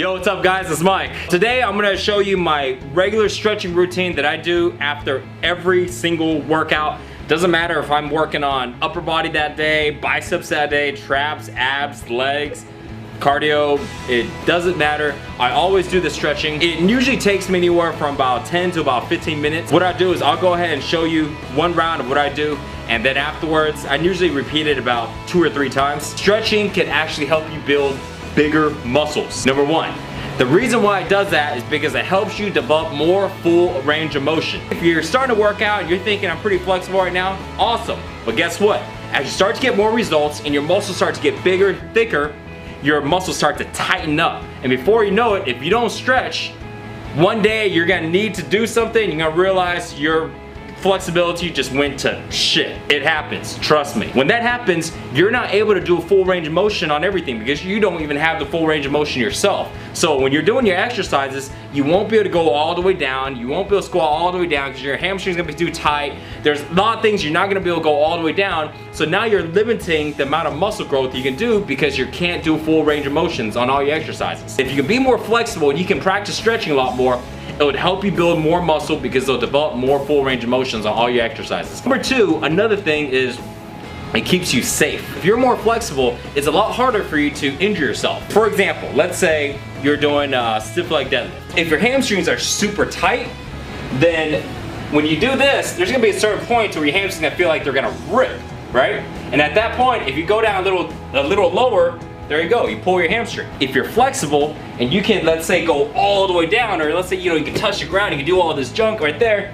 Yo, what's up guys, it's Mike. Today I'm gonna show you my regular stretching routine that I do after every single workout. Doesn't matter if I'm working on upper body that day, biceps that day, traps, abs, legs, cardio, it doesn't matter. I always do the stretching. It usually takes me anywhere from about 10 to about 15 minutes. What I do is I'll go ahead and show you one round of what I do, and then afterwards, I usually repeat it about 2 or 3 times. Stretching can actually help you build bigger muscles. Number one, the reason why it does that is because it helps you develop more full range of motion. If you're starting to work out and you're thinking I'm pretty flexible right now, awesome. But guess what? As you start to get more results and your muscles start to get bigger, thicker, your muscles start to tighten up. And before you know it, if you don't stretch, one day you're gonna need to do something, you're gonna realize your flexibility just went to shit. It happens, trust me. When that happens, you're not able to do a full range of motion on everything because you don't even have the full range of motion yourself. So when you're doing your exercises, you won't be able to go all the way down, you won't be able to squat all the way down because your hamstring's gonna be too tight. There's a lot of things you're not gonna be able to go all the way down, so now you're limiting the amount of muscle growth you can do because you can't do full range of motions on all your exercises. If you can be more flexible and you can practice stretching a lot more, it would help you build more muscle because it'll develop more full range of motions on all your exercises. Number two, another thing is it keeps you safe. If you're more flexible, it's a lot harder for you to injure yourself. For example, let's say you're doing stiff leg deadlift. If your hamstrings are super tight, then when you do this, there's gonna be a certain point where your hamstrings gonna feel like they're gonna rip, right? And at that point, if you go down a little lower, there you go, you pull your hamstring. If you're flexible and you can, let's say, go all the way down, or let's say, you can touch the ground, you can do all this junk right there,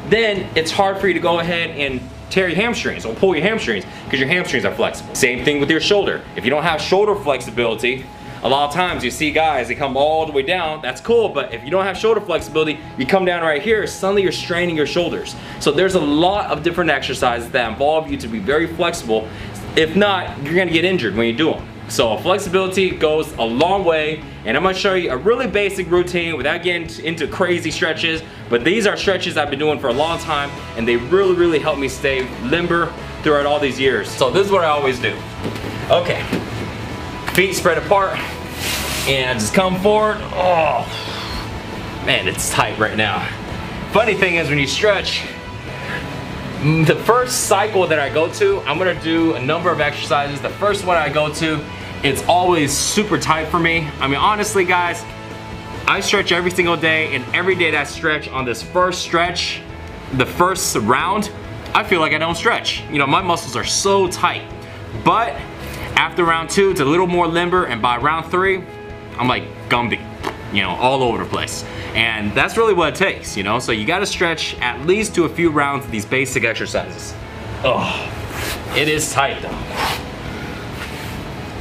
then it's hard for you to go ahead and tear your hamstrings or pull your hamstrings because your hamstrings are flexible. Same thing with your shoulder. If you don't have shoulder flexibility, a lot of times you see guys, they come all the way down, that's cool, but if you don't have shoulder flexibility, you come down right here, suddenly you're straining your shoulders. So there's a lot of different exercises that involve you to be very flexible. If not, you're gonna get injured when you do them. So flexibility goes a long way, and I'm gonna show you a really basic routine without getting into crazy stretches, but these are stretches I've been doing for a long time, and they really help me stay limber throughout all these years. So this is what I always do. Okay, feet spread apart, and just come forward. Oh, man, it's tight right now. Funny thing is when you stretch, the first cycle that I go to, I'm gonna do a number of exercises. The first one I go to, it's always super tight for me. I mean, honestly guys, I stretch every single day, and every day that I stretch on this first stretch, the first round, I feel like I don't stretch. My muscles are so tight. But after round 2, it's a little more limber, and by round 3, I'm like Gumby, all over the place. And that's really what it takes, so you gotta stretch at least to a few rounds of these basic exercises. Oh, it is tight though.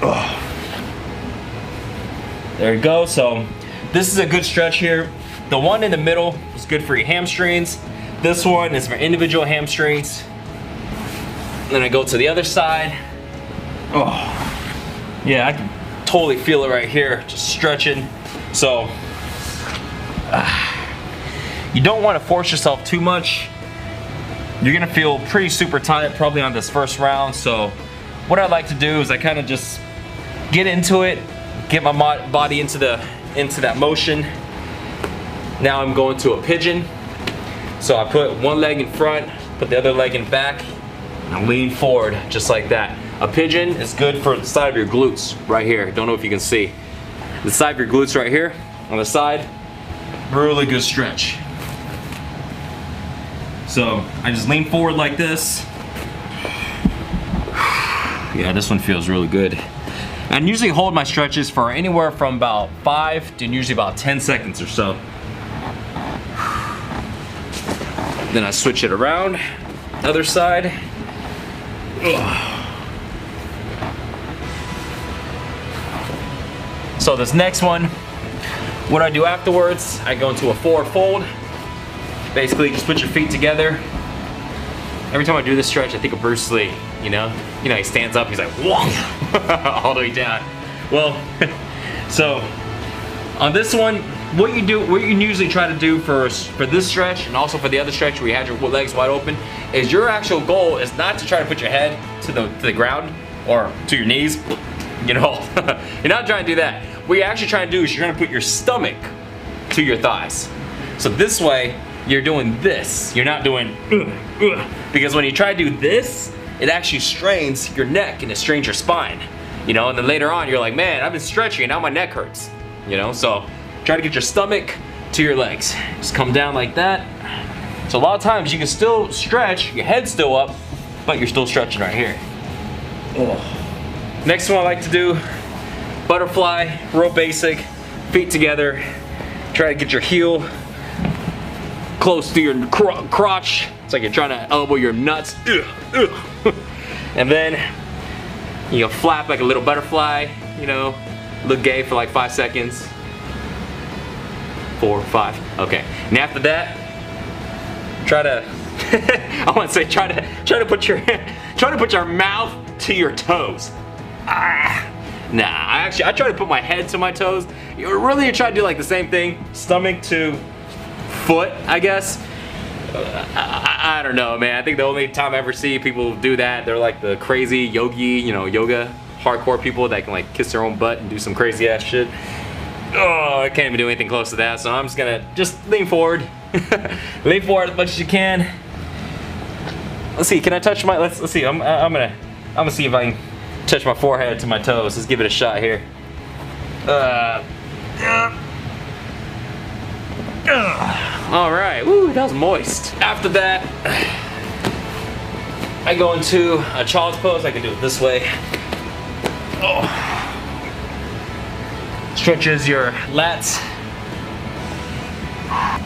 Oh. There you go, so this is a good stretch here. The one in the middle is good for your hamstrings. This one is for individual hamstrings. Then I go to the other side. Oh, yeah, I can totally feel it right here, just stretching. So, you don't want to force yourself too much. You're gonna feel pretty super tight probably on this first round. So what I like to do is I kind of just get into it, get my body into that motion. Now I'm going to a pigeon. So I put one leg in front, put the other leg in back, and I lean forward just like that. A pigeon is good for the side of your glutes right here. Don't know if you can see. The side of your glutes right here on the side, really good stretch. So I just lean forward like this. Yeah, this one feels really good. And usually hold my stretches for anywhere from about 5 to usually about 10 seconds or so. Then I switch it around, other side. So this next one, what I do afterwards, I go into a forward fold. Basically, just put your feet together. Every time I do this stretch, I think of Bruce Lee, he stands up, he's like, whoa, all the way down. Well, so on this one, what you usually try to do for this stretch, and also for the other stretch where you had your legs wide open, is your actual goal is not to try to put your head to the ground or to your knees. You're not trying to do that. what you're actually trying to do is you're gonna put your stomach to your thighs. So this way, you're doing this. You're not doing because when you try to do this, it actually strains your neck and it strains your spine. You know, and then later on, you're like, man, I've been stretching and now my neck hurts. You know, so try to get your stomach to your legs. Just come down like that. So a lot of times you can still stretch, your head's still up, but you're still stretching right here. Next one I like to do, butterfly, real basic, feet together. Try to get your heel close to your crotch. It's like you're trying to elbow your nuts. And then you flap like a little butterfly, you know, look gay for like 5 seconds. 4, 5, okay. And after that, try to, I want to say try to put your mouth to your toes. Nah, I try to put my head to my toes. You really try to do like the same thing, stomach to foot, I guess. I don't know, man. I think the only time I ever see people do that, they're like the crazy yogi, you know, yoga hardcore people that can like kiss their own butt and do some crazy ass shit. Oh, I can't even do anything close to that, so I'm just gonna lean forward. Lean forward as much as you can. Let's see, can I touch my, let's see, I'm gonna see if I can touch my forehead to my toes. Let's give it a shot here. All right, woo, that was moist. After that, I go into a child's pose. I can do it this way. Oh. Stretches your lats.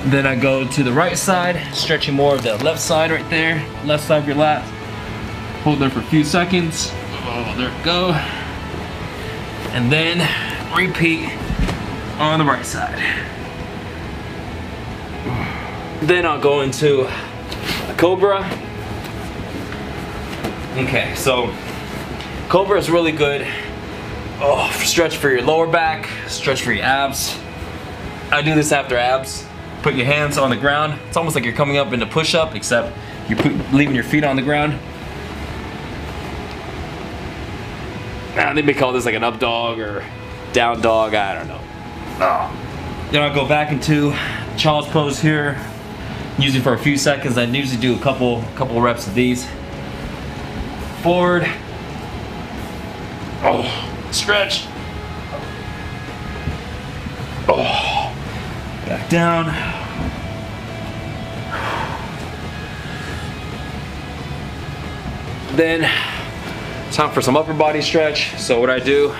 Then I go to the right side, stretching more of the left side right there. Left side of your lats. Hold there for a few seconds. Oh, there we go. And then repeat on the right side. Then I'll go into a cobra. Okay, so cobra is really good. Oh, stretch for your lower back, stretch for your abs. I do this after abs. Put your hands on the ground. It's almost like you're coming up into push-up, except you're leaving your feet on the ground. Now, they may call this like an up dog or down dog, I don't know. Oh. Then I'll go back into child's pose here. Usually for a few seconds. I usually do a couple reps of these. Forward. Oh. Stretch. Oh. Back down. Then time for some upper body stretch. So what I do,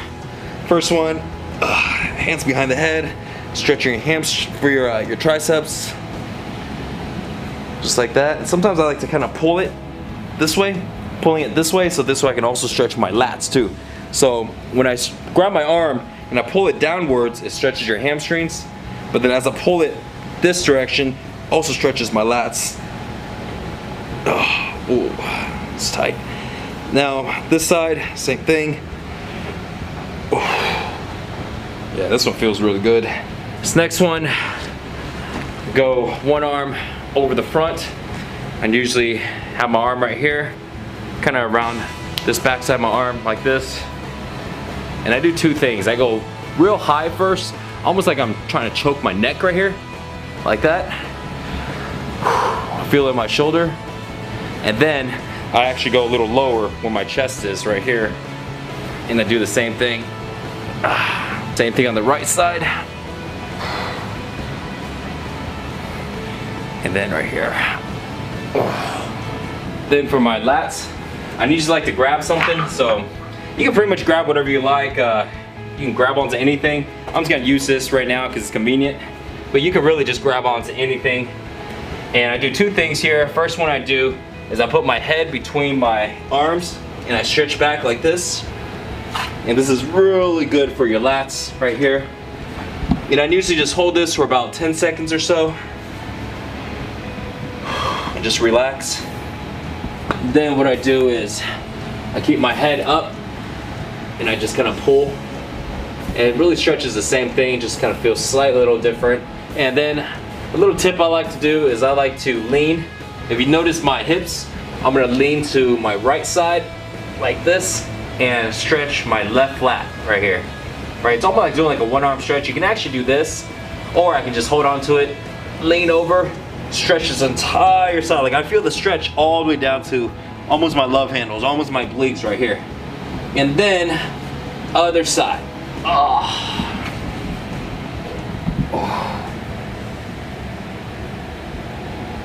first one, hands behind the head, stretch your hams for your triceps, just like that. And sometimes I like to kind of pull it this way, pulling it this way, so this way I can also stretch my lats too. So when I grab my arm and I pull it downwards, it stretches your hamstrings. But then as I pull it this direction, also stretches my lats. Oh, ooh, it's tight. Now this side, same thing. Oh. Yeah, this one feels really good. This next one, go one arm over the front. I usually have my arm right here, kind of around this backside of my arm like this. And I do two things. I go real high first, almost like I'm trying to choke my neck right here, like that. I feel it in my shoulder. And then I actually go a little lower where my chest is right here. And I do the same thing. Same thing on the right side. And then right here. Then for my lats, I usually like to grab something, so you can pretty much grab whatever you like. You can grab onto anything. I'm just gonna use this right now because it's convenient, but you can really just grab onto anything. And I do two things here. First one I do is I put my head between my arms and I stretch back like this. And this is really good for your lats right here. And I usually just hold this for about 10 seconds or so. And just relax. Then what I do is I keep my head up and I just kind of pull. And it really stretches the same thing, just kind of feels slightly a little different. And then a little tip I like to do is I like to lean. If you notice my hips, I'm gonna lean to my right side like this and stretch my left lat right here. right? It's almost like doing like a one-arm stretch. You can actually do this, or I can just hold on to it, lean over, stretch this entire side. Like I feel the stretch all the way down to almost my love handles, almost my obliques right here. And then other side. Oh.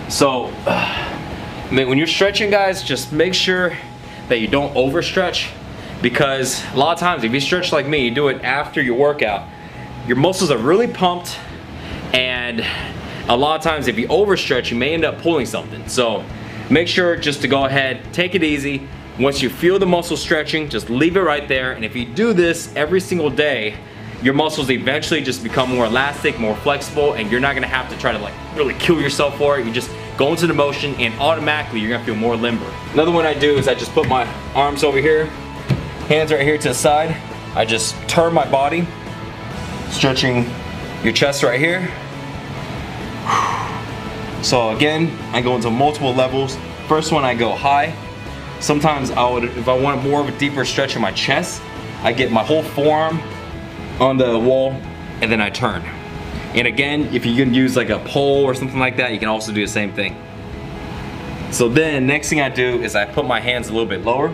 So, when you're stretching, guys, just make sure that you don't overstretch, because a lot of times if you stretch like me, you do it after your workout, your muscles are really pumped, and a lot of times if you overstretch, you may end up pulling something. So make sure just to go ahead, take it easy. Once you feel the muscle stretching, just leave it right there. And if you do this every single day, your muscles eventually just become more elastic, more flexible, and you're not gonna have to try to like really kill yourself for it. You just go into the motion and automatically you're gonna feel more limber. Another one I do is I just put my arms over here, hands right here to the side. I just turn my body, stretching your chest right here. So again, I go into multiple levels. First one, I go high. Sometimes if I want more of a deeper stretch in my chest, I get my whole forearm on the wall and then I turn. And again, if you can use like a pole or something like that, you can also do the same thing. So then next thing I do is I put my hands a little bit lower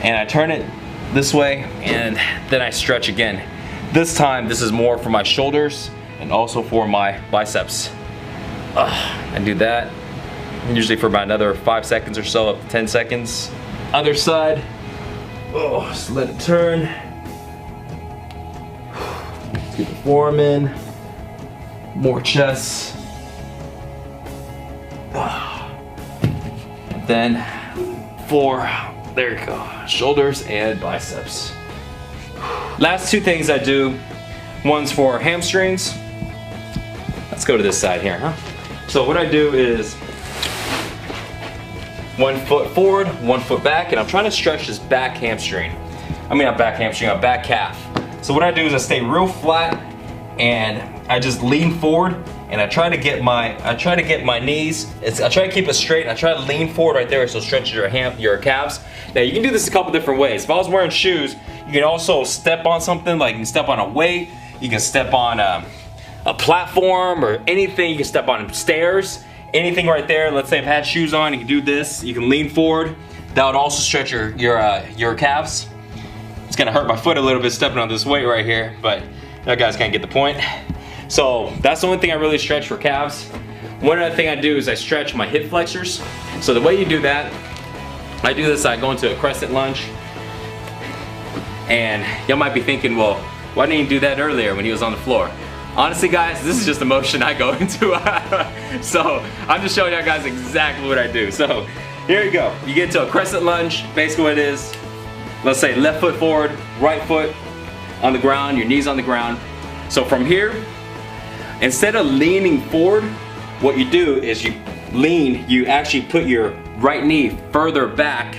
and I turn it this way, and then I stretch again. This time, this is more for my shoulders and also for my biceps. I do that usually for about another 5 seconds or so, up to 10 seconds. Other side. Oh, just let it turn. Get the forearm in. More chest. And then there you go, shoulders and biceps. Last two things I do. One's for hamstrings. Let's go to this side here, huh? So what I do is 1 foot forward, 1 foot back, and I'm trying to stretch this back hamstring. I mean, not back hamstring, back calf. So what I do is I stay real flat and I just lean forward, and I try to get my knees. I try to keep it straight. I try to lean forward right there, so it stretches your calves. Now you can do this a couple different ways. If I was wearing shoes, you can also step on something, like you can step on a weight, you can step on a platform or anything. You can step on stairs, anything right there. Let's say if I had shoes on, you can do this. You can lean forward. That would also stretch your calves. It's gonna hurt my foot a little bit stepping on this weight right here, but you guys can't get the point. So that's the only thing I really stretch for calves. One other thing I do is I stretch my hip flexors. So the way you do that, I do this, I go into a crescent lunge. And y'all might be thinking, well, why didn't you do that earlier when he was on the floor? Honestly, guys, this is just a motion I go into. So I'm just showing y'all guys exactly what I do. So here you go. You get into a crescent lunge. Basically what it is, let's say left foot forward, right foot on the ground, your knees on the ground. So from here, instead of leaning forward, what you do is you actually put your right knee further back,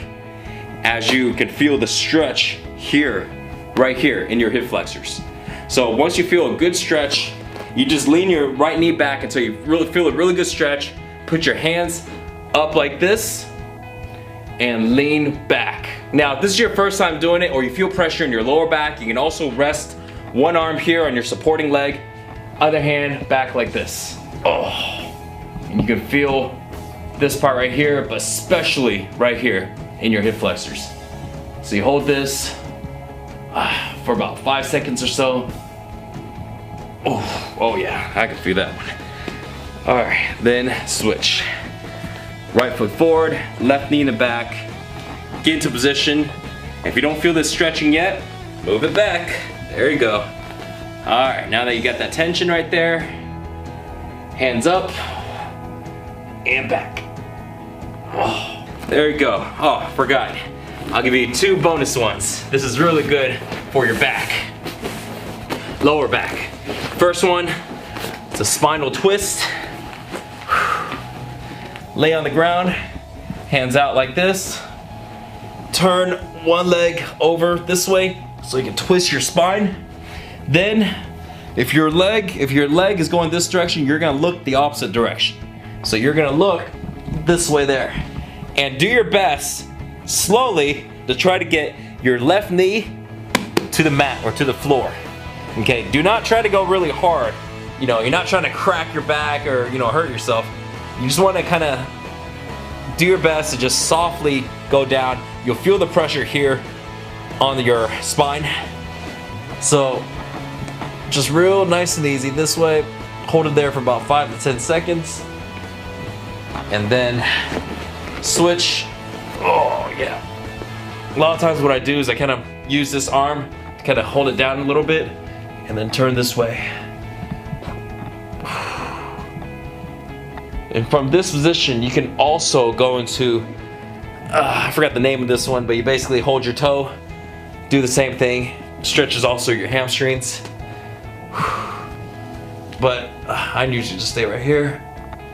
as you can feel the stretch here, right here in your hip flexors. So once you feel a good stretch, you just lean your right knee back until you really feel a really good stretch. Put your hands up like this and lean back. Now, if this is your first time doing it, or you feel pressure in your lower back, you can also rest one arm here on your supporting leg, other hand back like this. Oh, and you can feel this part right here, but especially right here in your hip flexors. So you hold this for about 5 seconds or so. Oh yeah, I can feel that one. All right, then switch. Right foot forward, left knee in the back. Get into position. If you don't feel this stretching yet, move it back. There you go. All right, now that you got that tension right there, hands up and back. Oh, there you go. Oh, forgot. I'll give you 2 bonus ones. This is really good for your back, lower back. First one, it's a spinal twist. Lay on the ground, hands out like this. Turn one leg over this way so you can twist your spine. Then, if your leg is going this direction, you're gonna look the opposite direction. So you're gonna look this way there. And do your best, slowly, to try to get your left knee to the mat or to the floor. Okay, do not try to go really hard. You know, you're not trying to crack your back or, you know, hurt yourself. You just want to kind of do your best to just softly go down. You'll feel the pressure here on your spine. So just real nice and easy this way. Hold it there for about 5 to 10 seconds. And then switch. Oh yeah. A lot of times what I do is I kind of use this arm to kind of hold it down a little bit and then turn this way. And from this position, you can also go into, I forgot the name of this one, but you basically hold your toe, do the same thing, stretches also your hamstrings. But I usually just stay right here.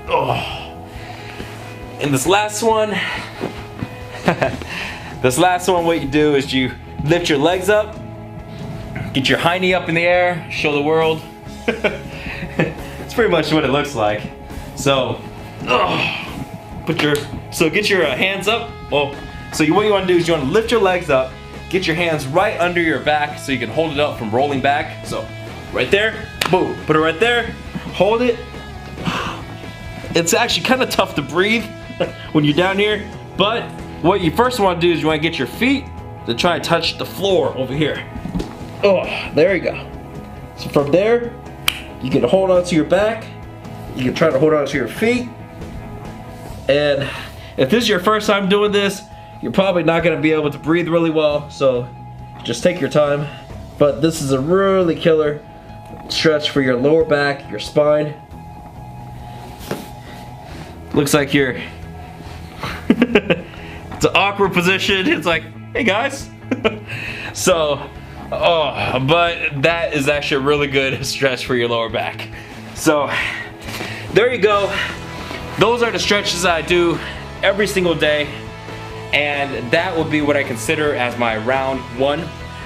Oh. And this last one, what you do is you lift your legs up, get your hiney up in the air, show the world. It's pretty much what it looks like. So, get your hands up. Well, so what you want to do is you want to lift your legs up, get your hands right under your back so you can hold it up from rolling back. So, right there, boom, put it right there, hold it. It's actually kind of tough to breathe when you're down here, but what you first want to do is you want to get your feet to try and touch the floor over here. Oh, there you go. So from there, you can hold on to your back. You can try to hold on to your feet. And if this is your first time doing this, you're probably not going to be able to breathe really well. So just take your time. But this is a really killer stretch for your lower back, your spine. Looks like you're it's an awkward position. It's like, hey guys. So, but that is actually a really good stretch for your lower back. So, there you go. Those are the stretches that I do every single day. And that will be what I consider as my round 1.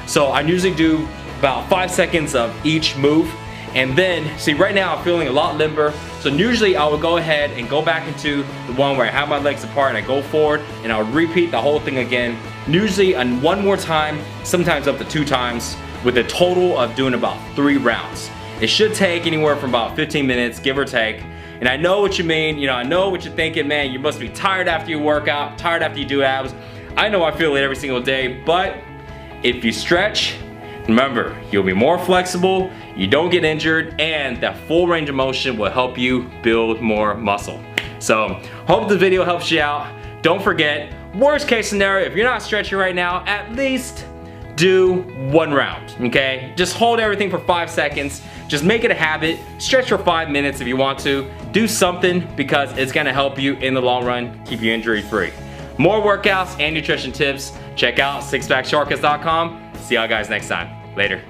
So I usually do about 5 seconds of each move. And then, see right now I'm feeling a lot limber. So usually I would go ahead and go back into the one where I have my legs apart and I go forward and I'll repeat the whole thing again. Usually one more time, sometimes up to 2 times, with a total of doing about 3 rounds. It should take anywhere from about 15 minutes, give or take. And I know what you mean, you know, I know what you're thinking, man, you must be tired after you work out, tired after you do abs. I know I feel it every single day, but if you stretch, remember, you'll be more flexible, you don't get injured, and that full range of motion will help you build more muscle. So, hope the video helps you out. Don't forget, worst case scenario, if you're not stretching right now, at least do 1 round, okay? Just hold everything for 5 seconds. Just make it a habit. Stretch for 5 minutes if you want to. Do something because it's gonna help you in the long run, keep you injury free. More workouts and nutrition tips, check out sixpackshortcuts.com. See y'all guys next time. Later.